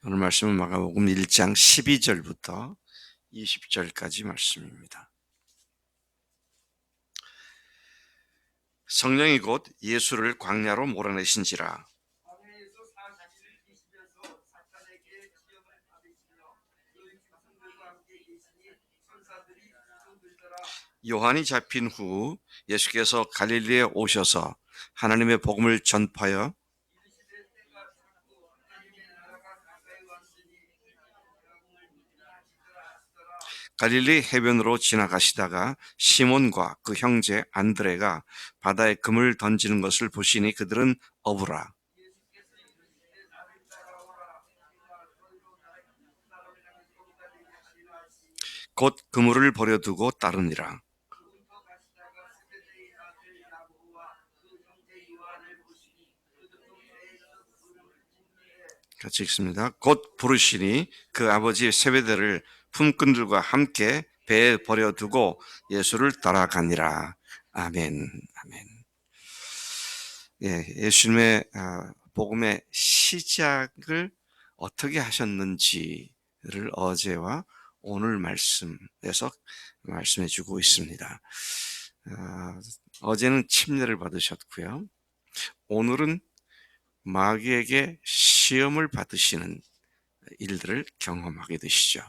오늘 말씀은 마가복음 1장 12절부터 20절까지 말씀입니다. 성령이 곧 예수를 광야로 몰아내신지라. 요한이 잡힌 후 예수께서 갈릴리에 오셔서 하나님의 복음을 전파하여 갈릴리 해변으로 지나가시다가 시몬과 그 형제 안드레가 바다에 금을 던지는 것을 보시니 그들은 어부라. 곧 그물을 버려두고 따르니라. 같이 읽습니다. 곧 부르시니 그 아버지 세베대를 품꾼들과 함께 배에 버려두고 예수를 따라가니라. 아멘. 아멘. 예수님의 복음의 시작을 어떻게 하셨는지를 어제와 오늘 말씀에서 말씀해 주고 있습니다. 어제는 침례를 받으셨고요. 오늘은 마귀에게 시험을 받으시는 일들을 경험하게 되시죠.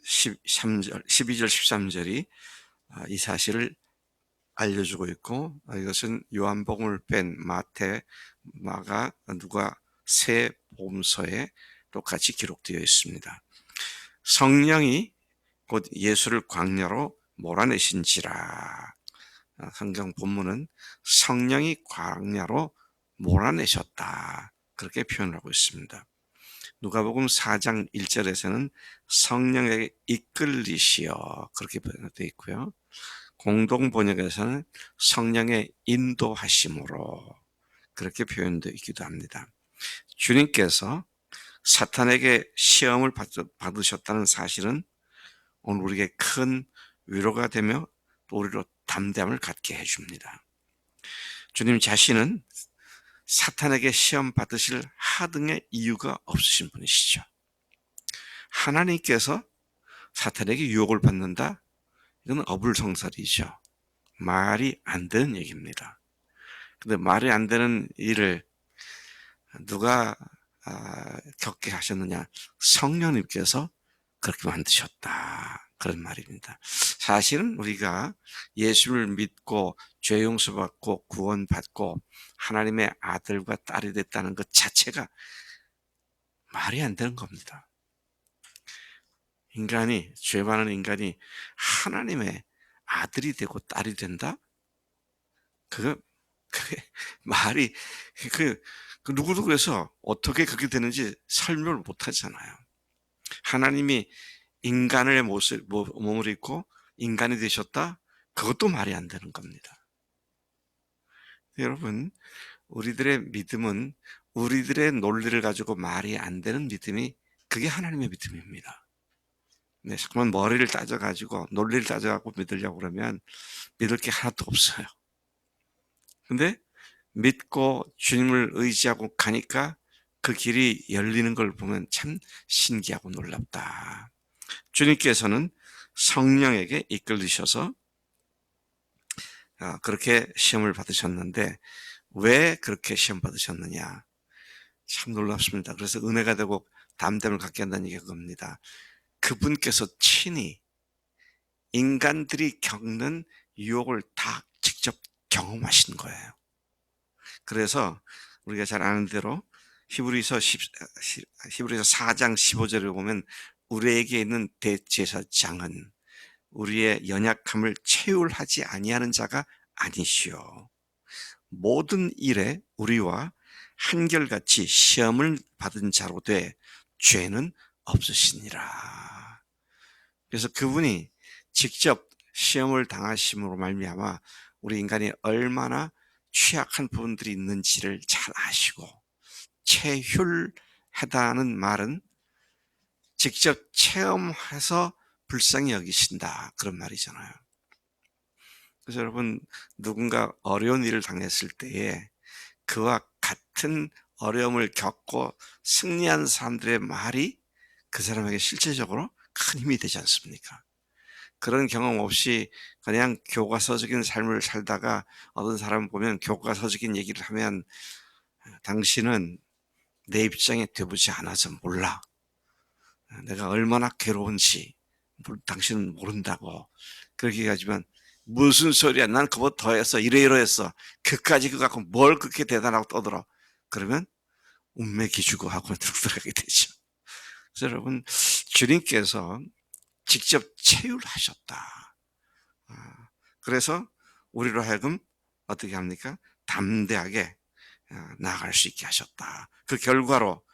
12절 13절이 이 사실을 알려주고 있고, 이것은 요한복음을 뺀 마태, 마가, 누가 세 복음서에 똑같이 기록되어 있습니다. 성령이 곧 예수를 광야로 몰아내신지라. 성경 본문은 성령이 광야로 몰아내셨다, 그렇게 표현하고 있습니다. 누가복음 4장 1절에서는 성령에게 이끌리시어, 그렇게 표현되어 있고요. 공동 번역에서는 성령의 인도하심으로, 그렇게 표현되어 있기도 합니다. 주님께서 사탄에게 시험을 받으셨다는 사실은 오늘 우리에게 큰 위로가 되며 또 우리로 담대함을 갖게 해줍니다. 주님 자신은 사탄에게 시험 받으실 하등의 이유가 없으신 분이시죠. 하나님께서 사탄에게 유혹을 받는다? 이건 어불성설이죠. 말이 안 되는 얘기입니다. 근데 말이 안 되는 일을 누가 겪게 하셨느냐? 성령님께서 그렇게 만드셨다, 그런 말입니다. 사실은 우리가 예수를 믿고 죄 용서받고 구원받고 하나님의 아들과 딸이 됐다는 것 자체가 말이 안 되는 겁니다. 인간이, 죄 많은 인간이 하나님의 아들이 되고 딸이 된다? 그게 말이, 누구도 그래서 어떻게 그렇게 되는지 설명을 못 하잖아요. 하나님이 인간의 몸을 입고 인간이 되셨다? 그것도 말이 안 되는 겁니다. 여러분, 우리들의 믿음은 우리들의 논리를 가지고 말이 안 되는 믿음이, 그게 하나님의 믿음입니다. 네, 잠깐만 머리를 따져가지고 논리를 따져갖고 믿으려고 그러면 믿을 게 하나도 없어요. 근데 믿고 주님을 의지하고 가니까 그 길이 열리는 걸 보면 참 신기하고 놀랍다. 주님께서는 성령에게 이끌리셔서 그렇게 시험을 받으셨는데, 왜 그렇게 시험 받으셨느냐? 참 놀랍습니다. 그래서 은혜가 되고 담대함을 갖게 한다는 얘기가 그겁니다. 그분께서 친히 인간들이 겪는 유혹을 다 직접 경험하신 거예요. 그래서 우리가 잘 아는 대로 히브리서 4장 15절에 보면 우리에게 있는 대제사장은 우리의 연약함을 체휼하지 아니하는 자가 아니시오. 모든 일에 우리와 한결같이 시험을 받은 자로 돼 죄는 없으시니라. 그래서 그분이 직접 시험을 당하심으로 말미암아 우리 인간이 얼마나 취약한 부분들이 있는지를 잘 아시고, 체휼하다는 말은 직접 체험해서 불쌍히 여기신다, 그런 말이잖아요. 그래서 여러분, 누군가 어려운 일을 당했을 때에 그와 같은 어려움을 겪고 승리한 사람들의 말이 그 사람에게 실제적으로 큰 힘이 되지 않습니까? 그런 경험 없이 그냥 교과서적인 삶을 살다가 어떤 사람 보면 교과서적인 얘기를 하면 당신은 내 입장에 되보지 않아서 몰라. 내가 얼마나 괴로운지 당신은 모른다고. 그렇게 하지만 무슨 소리야. 난 그거 더했어. 이러이러했어. 그까지 그거 갖고 뭘 그렇게 대단하고 떠들어. 그러면 운매 기주고 하고 들어가게 되죠. 그래서 여러분, 주님께서 직접 체휼하셨다. 그래서 우리로 하여금 어떻게 합니까? 담대하게 나아갈 수 있게 하셨다. 그 결과로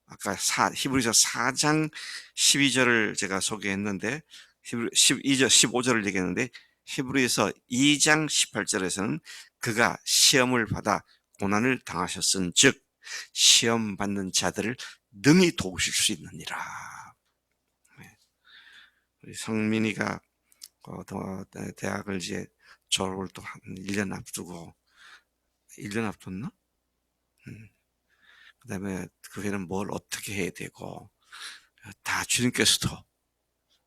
아까 히브리서 4장 12절을 제가 소개했는데 12절 15절을 얘기했는데 히브리서 2장 18절에서는 그가 시험을 받아 고난을 당하셨은즉 시험 받는 자들을 능히 도우실 수 있느니라. 우리 성민이가 대학을 이제 졸업을 또 한 1년 앞두고 1년 앞뒀나? 그다음에 그 후에는 뭘 어떻게 해야 되고 다 주님께서도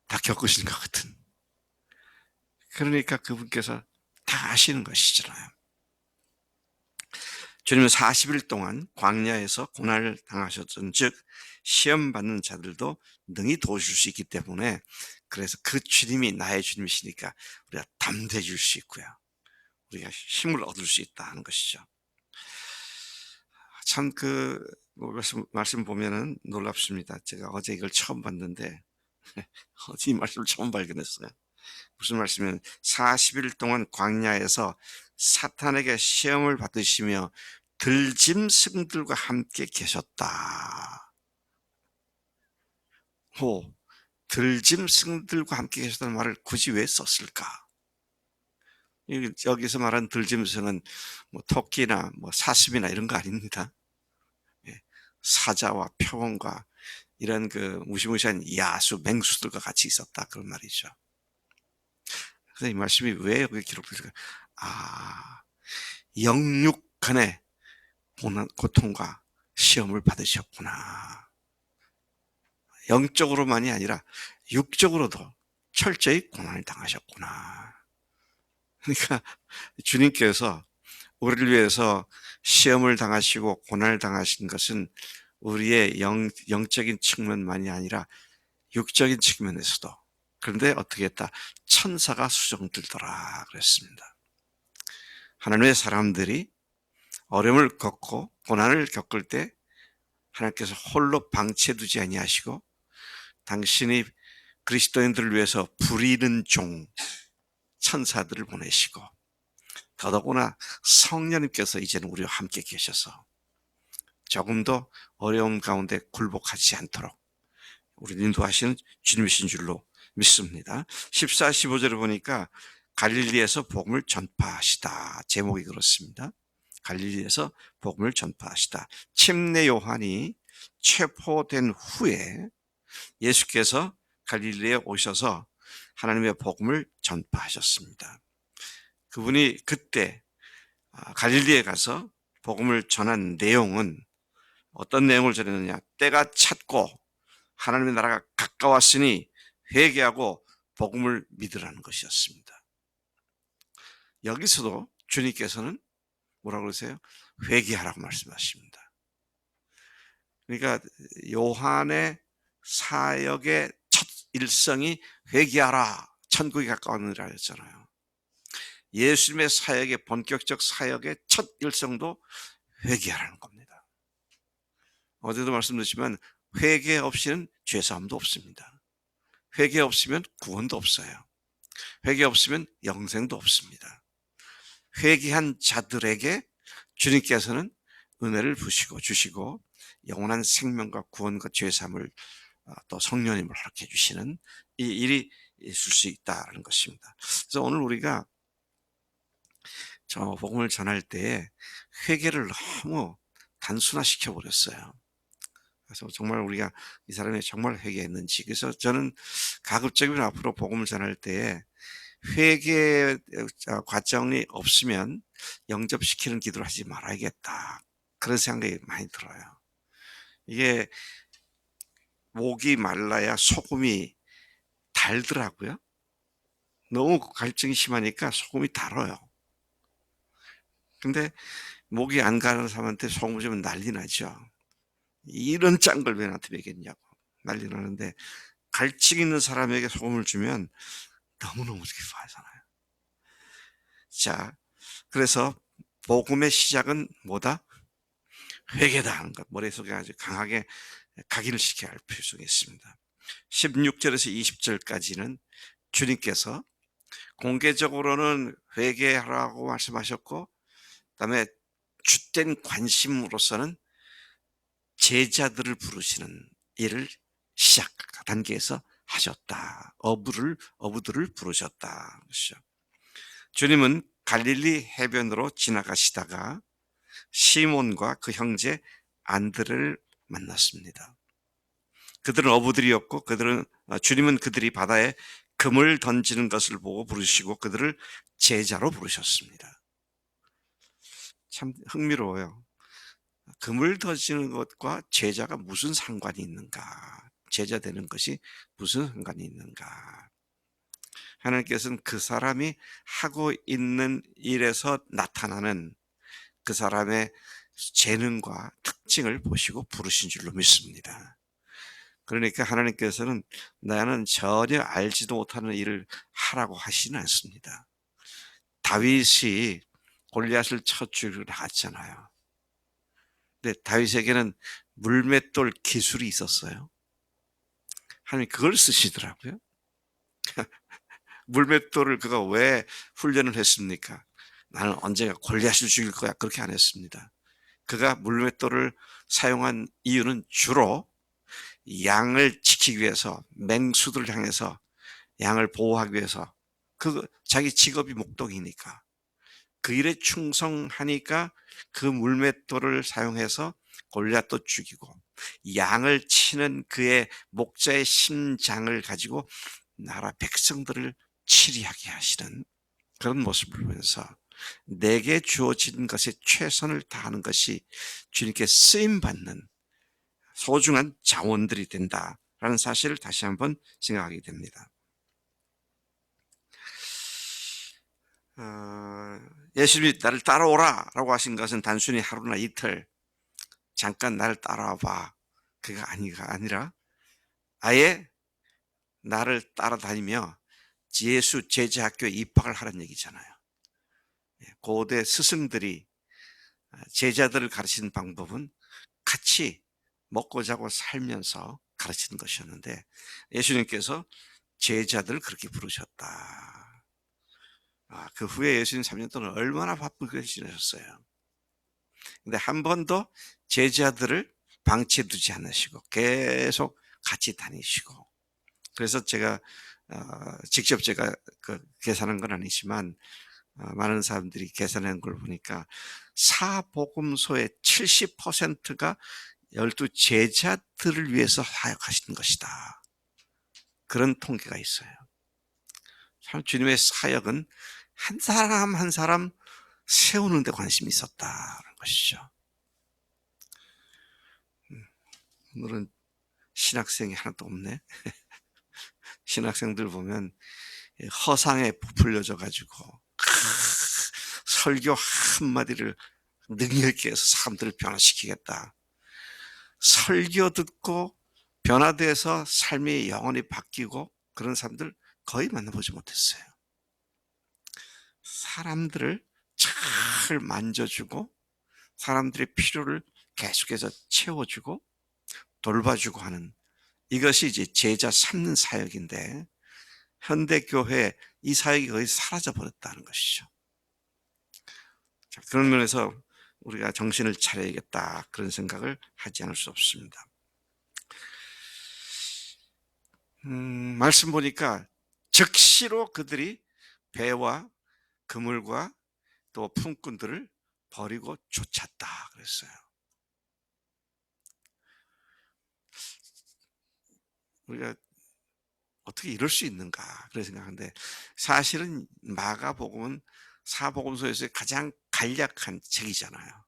다 겪으신 것 같은. 그러니까 그분께서 다 아시는 것이잖아요. 주님은 40일 동안 광야에서 고난을 당하셨던 즉 시험 받는 자들도 능히 도우실 수 있기 때문에 그래서 그 주님이 나의 주님이시니까 우리가 담대해질 수 있고요. 우리가 힘을 얻을 수 있다 하는 것이죠. 참 말씀 보면은 놀랍습니다. 제가 어제 이걸 처음 봤는데 어제 이 말씀을 처음 발견했어요. 무슨 말씀이냐면 40일 동안 광야에서 사탄에게 시험을 받으시며 들짐승들과 함께 계셨다. 들짐승들과 함께 계셨다는 말을 굳이 왜 썼을까? 여기서 말하는 들짐승은 뭐 토끼나 뭐 사슴이나 이런 거 아닙니다. 예, 사자와 표범과 이런 그 무시무시한 야수, 맹수들과 같이 있었다 그런 말이죠. 그래서 이 말씀이 왜 여기 기록될까? 영육 간의 고통과 시험을 받으셨구나. 영적으로만이 아니라 육적으로도 철저히 고난을 당하셨구나. 그러니까 주님께서 우리를 위해서 시험을 당하시고 고난을 당하신 것은 우리의 영적인 측면만이 아니라 육적인 측면에서도. 그런데 어떻게 했다? 천사가 수종들더라 그랬습니다. 하나님의 사람들이 어려움을 겪고 고난을 겪을 때 하나님께서 홀로 방치해두지 아니하시고 당신이 그리스도인들을 위해서 부리는 종 천사들을 보내시고 더더구나 성령님께서 이제는 우리와 함께 계셔서 조금도 어려움 가운데 굴복하지 않도록 우리 인도하시는 주님이신 줄로 믿습니다. 14, 15절을 보니까 갈릴리에서 복음을 전파하시다. 제목이 그렇습니다. 갈릴리에서 복음을 전파하시다. 침례 요한이 체포된 후에 예수께서 갈릴리에 오셔서 하나님의 복음을 전파하셨습니다. 그분이 그때 갈릴리에 가서 복음을 전한 내용은 어떤 내용을 전했느냐? 때가 찼고 하나님의 나라가 가까웠으니 회개하고 복음을 믿으라는 것이었습니다. 여기서도 주님께서는 뭐라고 그러세요? 회개하라고 말씀하십니다. 그러니까 요한의 사역의 첫 일성이 회개하라, 천국이 가까웠느니라 했잖아요. 예수님의 사역의 본격적 사역의 첫 일성도 회개하라는 겁니다. 어제도 말씀드렸지만 회개 없이는 죄사함도 없습니다. 회개 없으면 구원도 없어요. 회개 없으면 영생도 없습니다. 회개한 자들에게 주님께서는 은혜를 주시고 영원한 생명과 구원과 죄사함을 또 성령님을 허락해 주시는 이 일이 있을 수 있다는 것입니다. 그래서 오늘 우리가 저 복음을 전할 때 회개를 너무 단순화시켜 버렸어요. 그래서 정말 우리가 이 사람이 정말 회개했는지. 그래서 저는 가급적이면 앞으로 복음을 전할 때에 회개 과정이 없으면 영접시키는 기도를 하지 말아야겠다. 그런 생각이 많이 들어요. 이게 목이 말라야 소금이 달더라고요. 너무 갈증이 심하니까 소금이 달아요. 근데 목이 안 가는 사람한테 소금 주면 난리 나죠. "이런 짠 걸 왜 나한테 먹였냐고." 난리 나는데, 갈증 있는 사람에게 소금을 주면 너무너무 기뻐하잖아요. 자, 그래서 복음의 시작은 뭐다? 회개다 하는 것. 머릿속에 아주 강하게 각인을 시켜야 할 필요성이 있습니다. 16절에서 20절까지는 주님께서 공개적으로는 회개하라고 말씀하셨고, 그다음에 주된 관심으로서는 제자들을 부르시는 일을 시작 단계에서 하셨다. 어부들을 부르셨다. 그렇죠. 주님은 갈릴리 해변으로 지나가시다가 시몬과 그 형제 안드레를 만났습니다. 그들은 어부들이었고, 주님은 그들이 바다에 금을 던지는 것을 보고 부르시고 그들을 제자로 부르셨습니다. 참 흥미로워요. 금을 던지는 것과 제자가 무슨 상관이 있는가? 제자 되는 것이 무슨 상관이 있는가? 하나님께서는 그 사람이 하고 있는 일에서 나타나는 그 사람의 재능과 특징을 보시고 부르신 줄로 믿습니다. 그러니까 하나님께서는 나는 전혀 알지도 못하는 일을 하라고 하시는 않습니다. 다윗이 골리앗을 쳐 죽이러 나갔잖아요. 근데 다윗에게는 물맷돌 기술이 있었어요. 하나님 그걸 쓰시더라고요. 물맷돌을 그가 왜 훈련을 했습니까? 나는 언젠가 골리앗을 죽일 거야. 그렇게 안 했습니다. 그가 물맷돌을 사용한 이유는 주로 양을 지키기 위해서, 맹수들을 향해서 양을 보호하기 위해서, 자기 직업이 목동이니까 그 일에 충성하니까 그 물맷돌을 사용해서 골리앗도 죽이고, 양을 치는 그의 목자의 심장을 가지고 나라 백성들을 치리하게 하시는 그런 모습을 보면서 내게 주어진 것에 최선을 다하는 것이 주님께 쓰임받는 소중한 자원들이 된다라는 사실을 다시 한번 생각하게 됩니다. 예수님이 나를 따라오라 라고 하신 것은 단순히 하루나 이틀 잠깐 나를 따라와 봐, 그가 아니라 아예 나를 따라다니며 예수 제자학교에 입학을 하라는 얘기잖아요. 고대 스승들이 제자들을 가르치는 방법은 같이 먹고 자고 살면서 가르치는 것이었는데, 예수님께서 제자들을 그렇게 부르셨다. 그 후에 예수님 3년 동안 얼마나 바쁘게 지내셨어요. 근데 한 번도 제자들을 방치해두지 않으시고 계속 같이 다니시고, 그래서 제가 직접 제가 계산한 건 아니지만 많은 사람들이 계산한 걸 보니까 사복음서의 70%가 12 제자들을 위해서 사역하신 것이다. 그런 통계가 있어요. 참 주님의 사역은 한 사람 한 사람 세우는 데 관심이 있었다는 것이죠. 오늘은 신학생이 하나도 없네. 신학생들 보면 허상에 부풀려져 가지고 설교 한마디를 능력 있게 해서 사람들을 변화시키겠다. 설교 듣고 변화돼서 삶이 영원히 바뀌고 그런 사람들 거의 만나보지 못했어요. 사람들을 잘 만져주고 사람들의 필요를 계속해서 채워주고 돌봐주고 하는, 이것이 이제 제자 삼는 사역인데, 현대교회 이 사역이 거의 사라져 버렸다는 것이죠. 자, 그런 면에서 우리가 정신을 차려야겠다, 그런 생각을 하지 않을 수 없습니다. 말씀 보니까 즉시로 그들이 배와 그물과 또 품꾼들을 버리고 쫓았다 그랬어요. 우리가 어떻게 이럴 수 있는가 그런 생각하는데, 사실은 마가복음은 사복음서에서 가장 간략한 책이잖아요.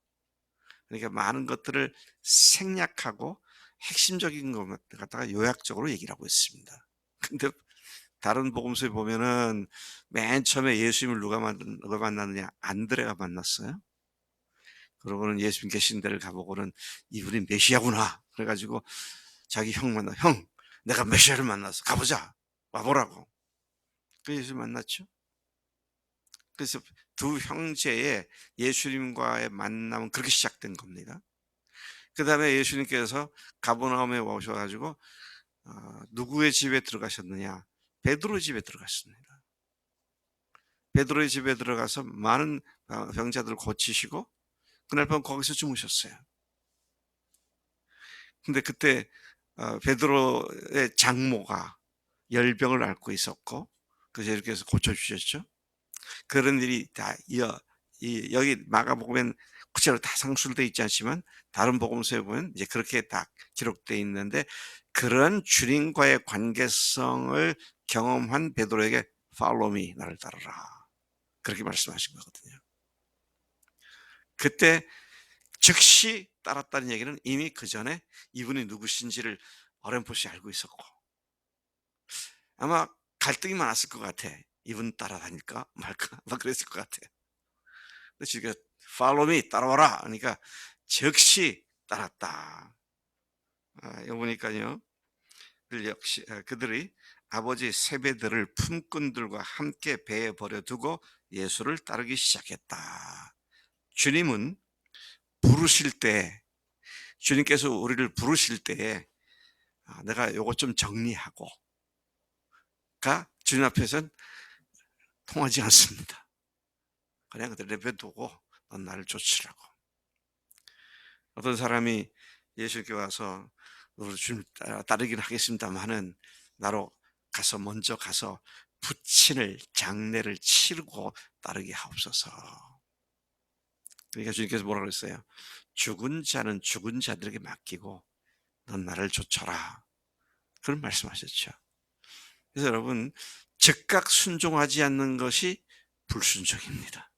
그러니까 많은 것들을 생략하고 핵심적인 것 갖다가 요약적으로 얘기를 하고 있습니다. 근데 다른 복음서에 보면은 맨 처음에 예수님을 누가 만났느냐? 안드레가 만났어요. 그러고는 예수님 계신 데를 가보고는 이분이 메시아구나. 그래가지고 자기 형 만나, 형, 내가 메시아를 만났어. 가보자. 와보라고. 그 예수 만났죠. 그래서 두 형제의 예수님과의 만남은 그렇게 시작된 겁니다. 그 다음에 예수님께서 가버나움에 오셔가지고 누구의 집에 들어가셨느냐? 베드로 집에 들어갔습니다. 베드로의 집에 들어가서 많은 병자들을 고치시고 그날 밤 거기서 주무셨어요. 근데 그때 베드로의 장모가 열병을 앓고 있었고 그래서 이렇게 해서 고쳐주셨죠. 그런 일이 다 여기 마가복음엔 구체로 다 상술되어 있지 않지만 다른 복음서에 보면 이제 그렇게 다 기록되어 있는데 그런 주님과의 관계성을 경험한 베드로에게 Follow me, 나를 따르라. 그렇게 말씀하신 거거든요. 그때 즉시 따랐다는 얘기는 이미 그 전에 이분이 누구신지를 어렴풋이 알고 있었고 아마 갈등이 많았을 것 같아. 이분 따라다닐까 말까 막 그랬을 것 같아. 그래서 지금 Follow me, 따라와라. 그러니까 즉시 따랐다. 여기 보니까요. 역시 그들이 아버지 세베드를 품꾼들과 함께 배에 버려두고 예수를 따르기 시작했다. 주님은 부르실 때 주님께서 우리를 부르실 때에 내가 요거 좀 정리하고 가 주님 앞에서는 통하지 않습니다. 그냥 그들 내버려두고 넌 나를 쫓으라고. 어떤 사람이 예수께 와서 주님 따르긴 하겠습니다만은 나로 가서 먼저 가서 부친을 장례를 치르고 따르게 하옵소서. 그러니까 주님께서 뭐라 그랬어요? 죽은 자는 죽은 자들에게 맡기고 넌 나를 쫓아라. 그런 말씀하셨죠. 그래서 여러분 즉각 순종하지 않는 것이 불순종입니다.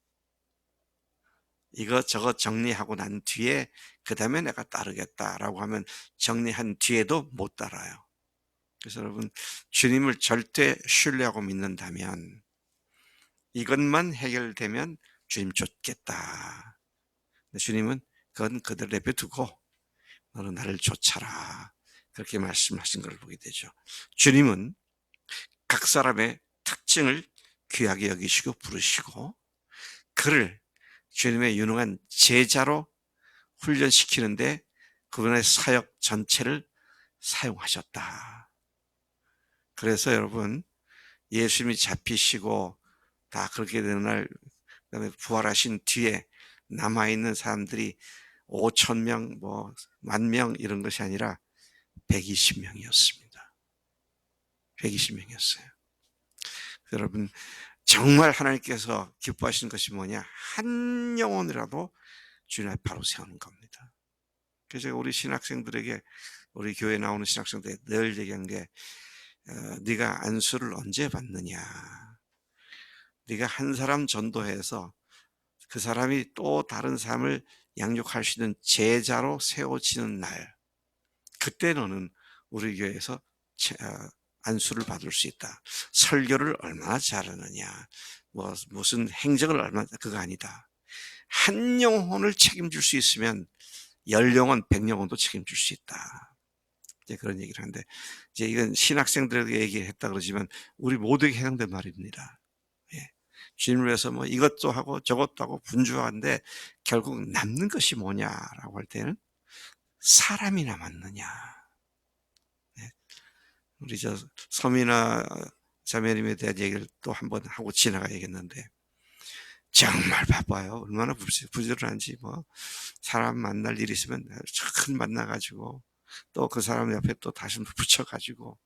이것저것 정리하고 난 뒤에 그 다음에 내가 따르겠다라고 하면 정리한 뒤에도 못 따라요. 그래서 여러분 주님을 절대 신뢰하고 믿는다면 이것만 해결되면 주님 쫓겠다. 주님은 그건 그들 내버려두고 너는 나를 쫓아라. 그렇게 말씀하신 걸 보게 되죠. 주님은 각 사람의 특징을 귀하게 여기시고 부르시고 그를 주님의 유능한 제자로 훈련시키는데 그분의 사역 전체를 사용하셨다. 그래서 여러분 예수님이 잡히시고 다 그렇게 되는 날 그다음에 부활하신 뒤에 남아있는 사람들이 5,000명 뭐 10,000명 이런 것이 아니라 120명이었습니다. 120명이었어요. 여러분 정말 하나님께서 기뻐하시는 것이 뭐냐? 한 영혼이라도 주님 앞에 바로 세우는 겁니다. 그래서 제가 우리 신학생들에게 우리 교회 나오는 신학생들에게 늘 얘기한 게 네가 안수를 언제 받느냐? 네가 한 사람 전도해서 그 사람이 또 다른 사람을 양육할 수 있는 제자로 세워지는 날 그때 너는 우리 교회에서 안수를 받을 수 있다. 설교를 얼마나 잘하느냐 무슨 행적을 얼마나 그거 아니다. 한 영혼을 책임질 수 있으면 10영혼 100영혼도 책임질 수 있다. 이제 그런 얘기를 하는데 이제 이건 신학생들에게 얘기했다 그러지만 우리 모두에게 해당된 말입니다. 예. 주님을 위해서 뭐 이것도 하고 저것도 하고 분주한데 결국 남는 것이 뭐냐라고 할 때는 사람이 남았느냐. 예. 우리 저 서민아 자매님에 대한 얘기를 또 한번 하고 지나가야겠는데 정말 바빠요. 얼마나 부지런한지 뭐 사람 만날 일 있으면 큰 만나가지고 또 그 사람 옆에 또 다시 붙여가지고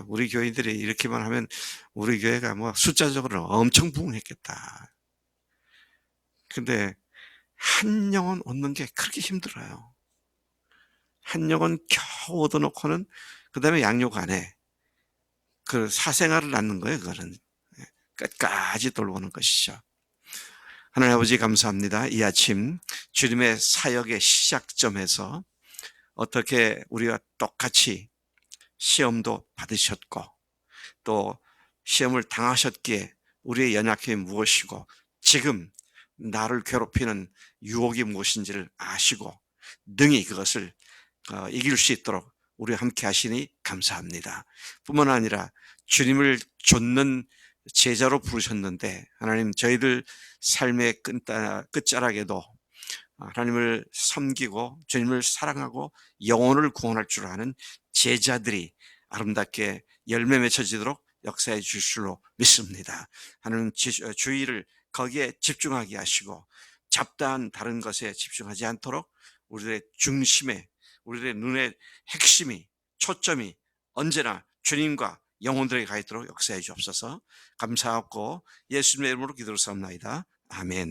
우리 교인들이 이렇게만 하면 우리 교회가 뭐 숫자적으로 엄청 부흥했겠다. 근데 한 영혼 얻는 게 그렇게 힘들어요. 한 영혼 겨우 얻어놓고는 그 다음에 양육 안 해. 그 사생활을 낳는 거예요. 그거는 끝까지 돌보는 것이죠. 하나님 아버지 감사합니다. 이 아침 주님의 사역의 시작점에서 어떻게 우리가 똑같이 시험도 받으셨고 또 시험을 당하셨기에 우리의 연약함이 무엇이고 지금 나를 괴롭히는 유혹이 무엇인지를 아시고 능히 그것을 이길 수 있도록 우리와 함께 하시니 감사합니다. 뿐만 아니라 주님을 좇는 제자로 부르셨는데 하나님 저희들 삶의 끝자락에도 하나님을 섬기고 주님을 사랑하고 영혼을 구원할 줄 아는 제자들이 아름답게 열매 맺혀지도록 역사해 주실 줄로 믿습니다. 하나님 주의를 거기에 집중하게 하시고 잡다한 다른 것에 집중하지 않도록 우리들의 중심에 우리들의 눈의 핵심이 초점이 언제나 주님과 영혼들에게 가 있도록 역사해 주옵소서. 감사하고 예수님의 이름으로 기도를 삼나이다. 아멘.